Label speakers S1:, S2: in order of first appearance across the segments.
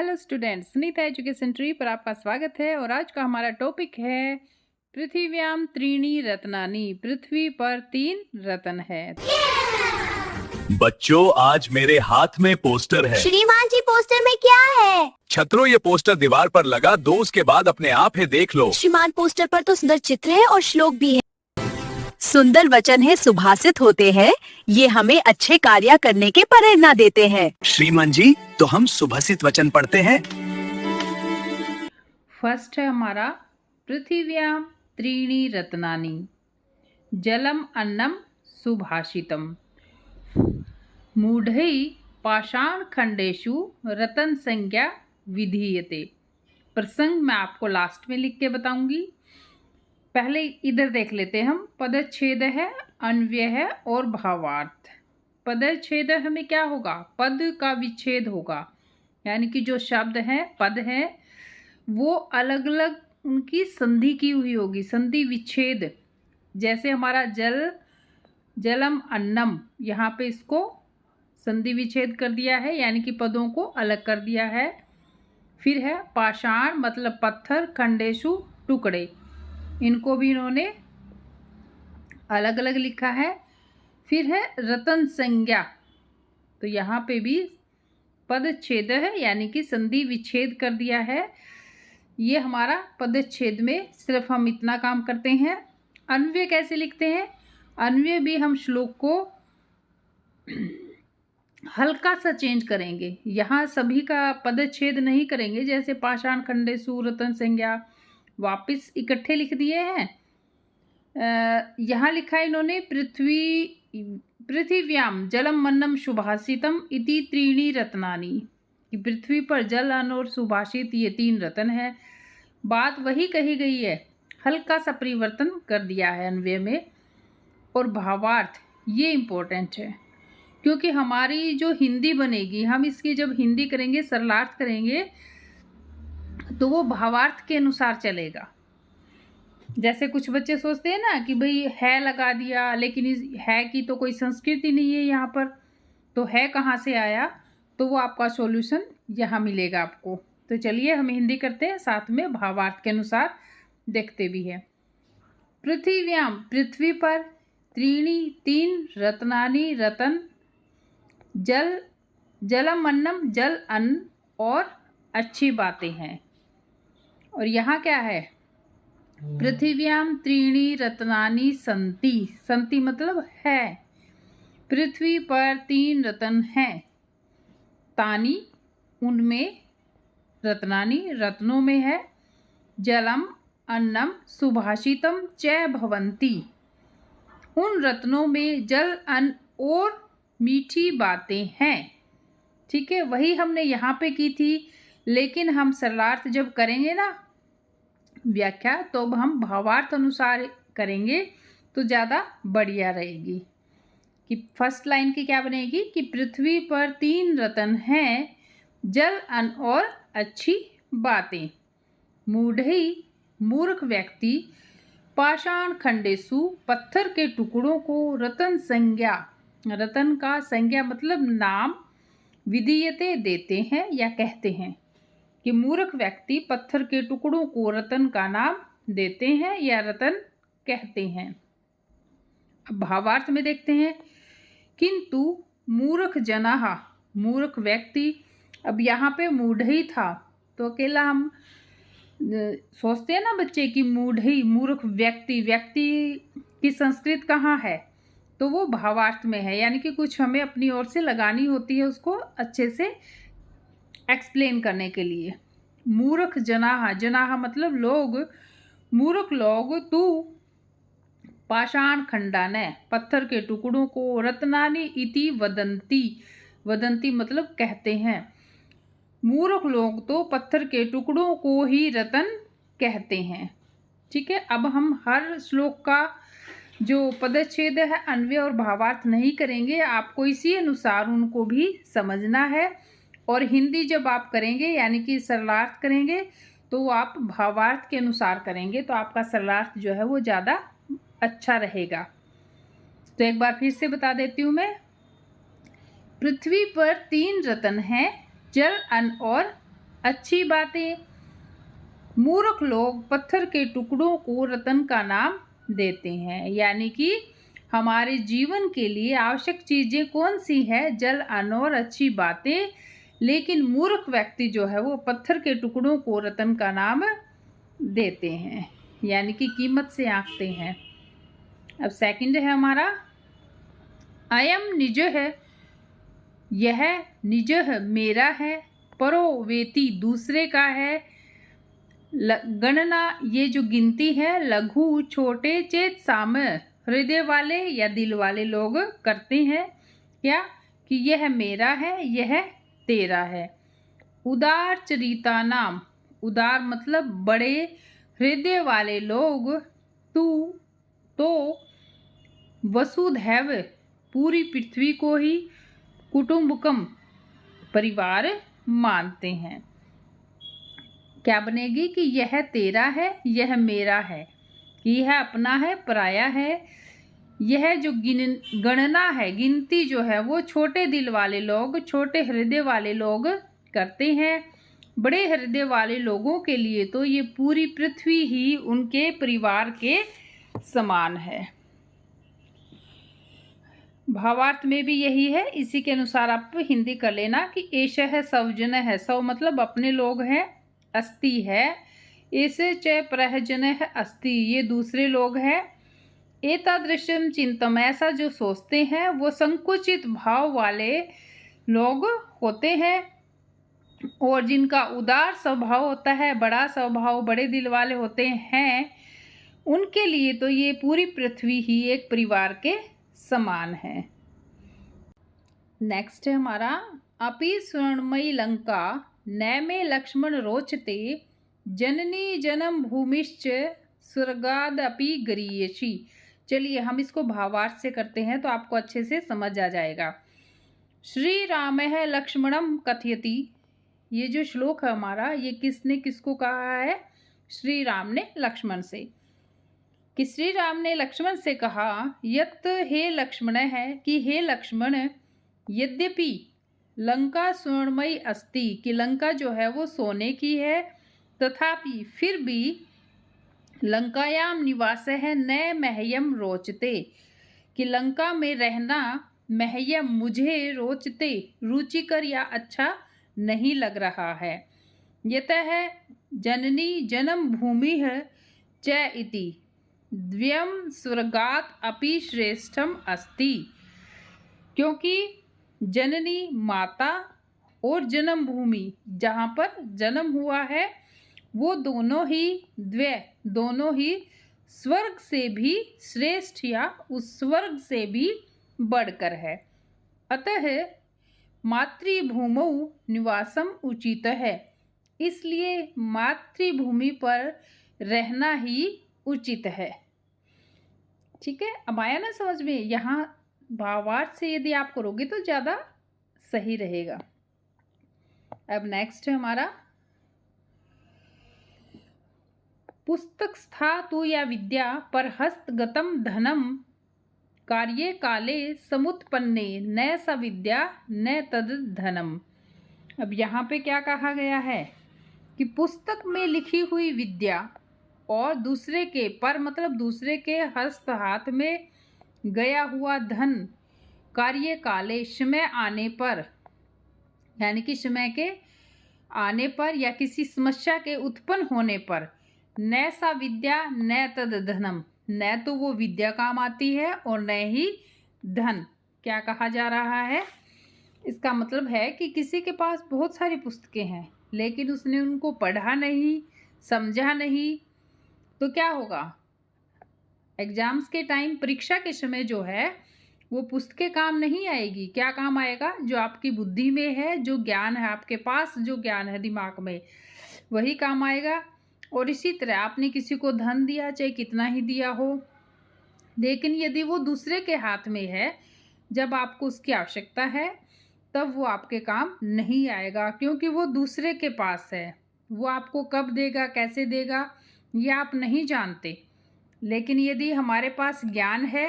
S1: Hello students, Sunita education tree पर आपका स्वागत है। और आज का हमारा टॉपिक है पृथिव्याम त्रीणि रत्नानि। पृथ्वी पर 3 रत्न है।
S2: बच्चों, आज मेरे हाथ में पोस्टर है।
S3: श्रीमान जी, पोस्टर में क्या है?
S2: छत्रो, ये पोस्टर दीवार पर लगा दो, उसके बाद अपने आप है, देख लो।
S3: श्रीमान, पोस्टर पर तो सुंदर चित्र है और श्लोक भी है। सुंदर वचन है, सुभाषित होते हैं, ये हमें अच्छे कार्य करने के प्रेरणा देते हैं।
S2: श्रीमान जी, तो हम सुभाषित वचन पढ़ते हैं।
S1: फर्स्ट है हमारा पृथिव्याम त्रीणि रत्नानि, जलम अन्नम सुभाषितम, मूढ़ै पाषाण खंडेषु रतन संज्ञा विधीयते। प्रसंग मैं आपको लास्ट में लिख के बताऊंगी। पहले इधर देख लेते हैं हम। पदच्छेद है, अन्वय है और भावार्थ। पदच्छेद हमें क्या होगा? पद का विच्छेद होगा, यानी कि जो शब्द हैं, पद हैं, वो अलग अलग उनकी संधि की हुई होगी, संधि विच्छेद। जैसे हमारा जल, जलम अन्नम, यहाँ पे इसको संधि विच्छेद कर दिया है, यानी कि पदों को अलग कर दिया है। फिर है पाषाण, मतलब पत्थर, खंडेशु टुकड़े, इनको भी इन्होंने अलग अलग लिखा है। फिर है रतन संज्ञा, तो यहाँ पे भी पदच्छेद है, यानी कि संधि विच्छेद कर दिया है। ये हमारा पदच्छेद में सिर्फ हम इतना काम करते हैं। अन्वय कैसे लिखते हैं? अन्वय भी हम श्लोक को हल्का सा चेंज करेंगे। यहाँ सभी का पदच्छेद नहीं करेंगे, जैसे पाषाण खंडेशु रतन संज्ञा वापिस इकट्ठे लिख दिए हैं। यहाँ लिखा है इन्होंने पृथिव्याम जलम अन्नम सुभाषितम इति त्रीणि रत्नानि, कि पृथ्वी पर जल, अन्न और सुभाषित, ये 3 रत्न है। बात वही कही गई है, हल्का सा परिवर्तन कर दिया है अन्वय में। और भावार्थ ये इम्पोर्टेंट है, क्योंकि हमारी जो हिंदी बनेगी, हम इसकी जब हिंदी करेंगे, सरलार्थ करेंगे, तो वो भावार्थ के अनुसार चलेगा। जैसे कुछ बच्चे सोचते हैं ना कि भाई है लगा दिया, लेकिन इस है की तो कोई संस्कृति नहीं है यहाँ पर, तो है कहाँ से आया? तो वो आपका सॉल्यूशन यहाँ मिलेगा आपको। तो चलिए हम हिंदी करते हैं, साथ में भावार्थ के अनुसार देखते भी हैं। पृथिव्याम, पृथ्वी पर, त्रीणि 3 रत्नानि रतन, जल, जलम अन्नम, जल अन्न और अच्छी बातें हैं। और यहाँ क्या है? पृथिव्याम त्रीणि रत्नानि सन्ति, सन्ति मतलब है। पृथ्वी पर 3 रत्न हैं। तानि, उनमें, रत्नानि, रत्नों में है। जलम अन्नम सुभाषितम च भवन्ति, उन रत्नों में जल, अन्न और मीठी बातें हैं। ठीक है, वही हमने यहाँ पे की थी, लेकिन हम सरलार्थ जब करेंगे ना व्याख्या, तो अब हम भावार्थ अनुसार करेंगे तो ज़्यादा बढ़िया रहेगी। कि फर्स्ट लाइन की क्या बनेगी कि पृथ्वी पर 3 रत्न हैं, जल, अन्न और अच्छी बातें। मूढ़ै, मूर्ख व्यक्ति, पाषाण खंडेशु, पत्थर के टुकड़ों को, रतन संज्ञा, रतन का संज्ञा मतलब नाम, विधीयते देते हैं या कहते हैं। कि मूर्ख व्यक्ति पत्थर के टुकड़ों को रतन का नाम देते हैं या रतन कहते हैं। अब भावार्थ में देखते हैं। किंतु मूर्ख जनाः, मूर्ख व्यक्ति, अब यहाँ पे मूढ़ै था, तो अकेला हम सोचते हैं ना बच्चे कि मूढ़ै, मूर्ख व्यक्ति, व्यक्ति की संस्कृत कहाँ है? तो वो भावार्थ में है, यानी कि कुछ हमें अपनी ओर से लगानी होती है उसको अच्छे से एक्सप्लेन करने के लिए। मूर्ख जनाः, जनाः मतलब लोग, मूर्ख लोग, तू पाषाण खंडान, पत्थर के टुकड़ों को, रत्नानि इति वदन्ति, वदन्ति मतलब कहते हैं। मूर्ख लोग तो पत्थर के टुकड़ों को ही रतन कहते हैं। ठीक है, अब हम हर श्लोक का जो पदच्छेद है, अन्वय और भावार्थ नहीं करेंगे, आपको इसी अनुसार उनको भी समझना है। और हिंदी जब आप करेंगे, यानी कि सरलार्थ करेंगे, तो आप भावार्थ के अनुसार करेंगे, तो आपका सरलार्थ जो है वो ज़्यादा अच्छा रहेगा। तो एक बार फिर से बता देती हूँ मैं। पृथ्वी पर 3 रत्न हैं, जल, अन्न और अच्छी बातें। मूर्ख लोग पत्थर के टुकड़ों को रत्न का नाम देते हैं। यानी कि हमारे जीवन के लिए आवश्यक चीज़ें कौन सी है? जल, अन्न और अच्छी बातें। लेकिन मूर्ख व्यक्ति जो है वो पत्थर के टुकड़ों को रत्न का नाम देते हैं, यानी कि कीमत से आंकते हैं। अब सेकंड है हमारा अयम निज है, यह निज मेरा है। परो वेति दूसरे का है। गणना ये जो गिनती है, लघु छोटे, चेत साम हृदय वाले या दिल वाले लोग करते हैं। क्या? कि यह मेरा है, यह तेरा है। उदार चरिता नाम, उदार मतलब बड़े हृदय वाले लोग। तू तो वसुधैव पूरी पृथ्वी को ही कुटुंबकम परिवार मानते हैं। क्या बनेगी? कि यह तेरा है, यह मेरा है, कि यह अपना है, पराया है। यह जो गणना है, गिनती जो है वो छोटे दिल वाले लोग, छोटे हृदय वाले लोग करते हैं। बड़े हृदय वाले लोगों के लिए तो ये पूरी पृथ्वी ही उनके परिवार के समान है। भावार्थ में भी यही है। इसी के अनुसार आप हिंदी कर लेना कि एष है सवजन है, सव मतलब अपने लोग हैं, अस्ति है, ऐसे च प्रहजन है अस्ति, ये दूसरे लोग हैं। एतादृशम चिंतम, ऐसा जो सोचते हैं वो संकुचित भाव वाले लोग होते हैं। और जिनका उदार स्वभाव होता है, बड़ा स्वभाव, बड़े दिल वाले होते हैं, उनके लिए तो ये पूरी पृथ्वी ही एक परिवार के समान है। नेक्स्ट है हमारा अपि स्वर्णमयी लंका नैमे लक्ष्मण रोचते, जननी जन्म भूमिश्च स्वर्गाद अपि गरीयसी। चलिए हम इसको भावार्थ से करते हैं तो आपको अच्छे से समझ आ जाएगा। श्री राम है लक्ष्मणम कथयति, ये जो श्लोक है हमारा, ये किसने किसको कहा है? श्री राम ने लक्ष्मण से। कि श्री राम ने लक्ष्मण से कहा, यत हे लक्ष्मण है, कि हे लक्ष्मण, यद्यपि लंका स्वर्णमयी अस्ति, कि लंका जो है वो सोने की है, तथापि फिर भी लंकायाम निवास है न मह्यम रोचते, कि लंका में रहना मह्यम मुझे रोचते रुचिकर या अच्छा नहीं लग रहा है। यतः जननी जन्म भूमि है च इति द्व्यम स्वर्गात अपि श्रेष्ठम अस्ति, क्योंकि जननी माता और जन्म भूमि जहाँ पर जन्म हुआ है वो दोनों ही स्वर्ग से भी श्रेष्ठ या उस स्वर्ग से भी बढ़कर है। अतः मातृभूमौ निवासम उचित है, इसलिए मातृभूमि पर रहना ही उचित है। ठीक है, अब आया ना समझ में? यहाँ भावार्थ से यदि आप करोगे तो ज़्यादा सही रहेगा। अब नेक्स्ट है हमारा पुस्तक स्थातु या विद्या पर हस्तगतम धनम कार्ये काले समुत्पन्ने न स विद्या न तद धनम। अब यहाँ पे क्या कहा गया है कि पुस्तक में लिखी हुई विद्या और दूसरे के पर मतलब दूसरे के हस्त हाथ में गया हुआ धन कार्य काले समय आने पर, यानी कि समय के आने पर या किसी समस्या के उत्पन्न होने पर, न सा विद्या न तद धनम, न तो वो विद्या काम आती है और न ही धन। क्या कहा जा रहा है? इसका मतलब है कि किसी के पास बहुत सारी पुस्तकें हैं लेकिन उसने उनको पढ़ा नहीं, समझा नहीं, तो क्या होगा? एग्जाम्स के टाइम, परीक्षा के समय जो है वो पुस्तकें काम नहीं आएगी। क्या काम आएगा? जो आपकी बुद्धि में है, जो ज्ञान है आपके पास, जो ज्ञान है दिमाग में, वही काम आएगा। और इसी तरह आपने किसी को धन दिया, चाहे कितना ही दिया हो, लेकिन यदि वो दूसरे के हाथ में है, जब आपको उसकी आवश्यकता है तब वो आपके काम नहीं आएगा, क्योंकि वो दूसरे के पास है। वो आपको कब देगा, कैसे देगा, ये आप नहीं जानते। लेकिन यदि हमारे पास ज्ञान है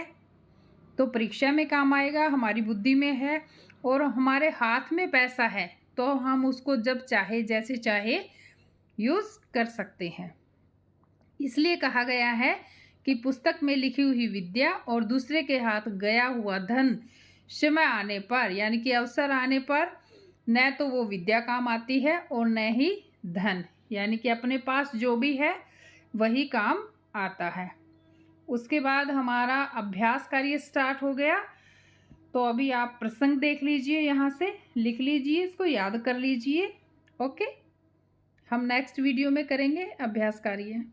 S1: तो परीक्षा में काम आएगा, हमारी बुद्धि में है, और हमारे हाथ में पैसा है तो हम उसको जब चाहे जैसे चाहे यूज़ कर सकते हैं। इसलिए कहा गया है कि पुस्तक में लिखी हुई विद्या और दूसरे के हाथ गया हुआ धन समय आने पर यानी कि अवसर आने पर न तो वो विद्या काम आती है और न ही धन, यानी कि अपने पास जो भी है वही काम आता है। उसके बाद हमारा अभ्यास कार्य स्टार्ट हो गया। तो अभी आप प्रसंग देख लीजिए, यहाँ से लिख लीजिए, इसको याद कर लीजिए। ओके, हम नेक्स्ट वीडियो में करेंगे अभ्यास कार्य।